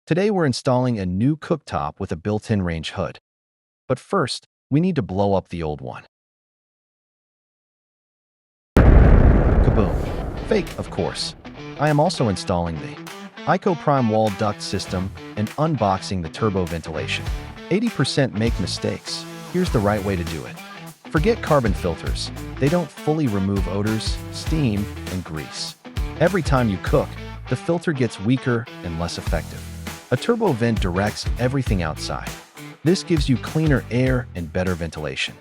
Today we're installing a new cooktop with a built-in range hood. But first, we need to blow up the old one. Kaboom. Fake, of course. I am also installing the Eico Prime wall duct system and unboxing the turbo ventilation. 80% make mistakes. Here's the right way to do it. Forget carbon filters. They don't fully remove odors, steam, and grease. Every time you cook, the filter gets weaker and less effective. A turbo vent directs everything outside. This gives you cleaner air and better ventilation.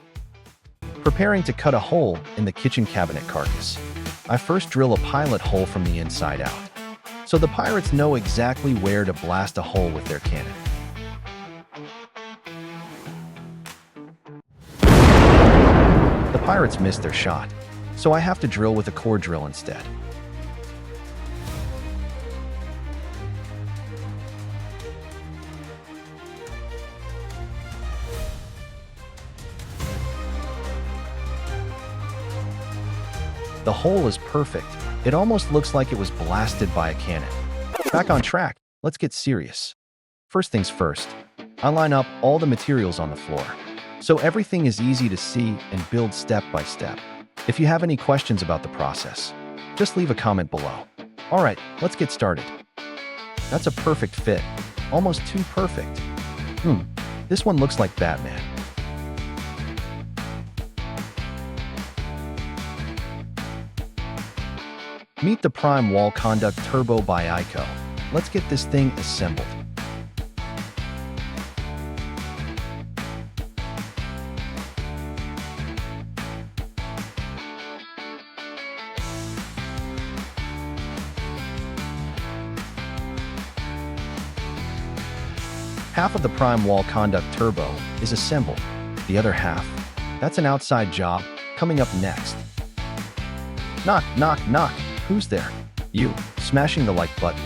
Preparing to cut a hole in the kitchen cabinet carcass. I first drill a pilot hole from the inside out, so the pirates know exactly where to blast a hole with their cannon. The pirates missed their shot, so I have to drill with a core drill instead. The hole is perfect. It almost looks like it was blasted by a cannon. Back on track, let's get serious. First things first, I line up all the materials on the floor, so everything is easy to see and build step by step. If you have any questions about the process, just leave a comment below. Alright, let's get started. That's a perfect fit. Almost too perfect. This one looks like Batman. Meet the Prime Wall Conduct Turbo by Eico. Let's get this thing assembled. Half of the Prime Wall Conduct Turbo is assembled. The other half, that's an outside job, coming up next. Knock, knock, knock. Who's there? You. Smashing the like button.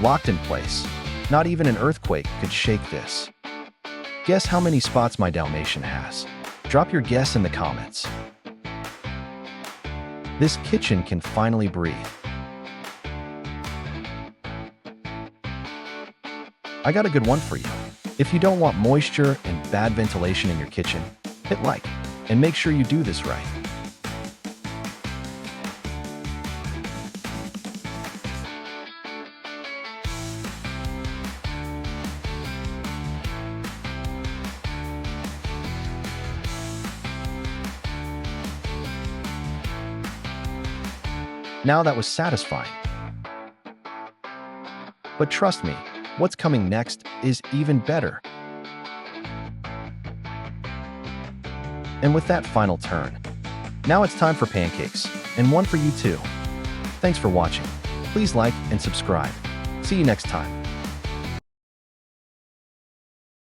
Locked in place. Not even an earthquake could shake this. Guess how many spots my Dalmatian has? Drop your guess in the comments. This kitchen can finally breathe. I got a good one for you. If you don't want moisture and bad ventilation in your kitchen, hit like, and make sure you do this right. Now that was satisfying. But trust me, what's coming next is even better. And with that final turn, now it's time for pancakes, and one for you too. Thanks for watching. Please like and subscribe. See you next time.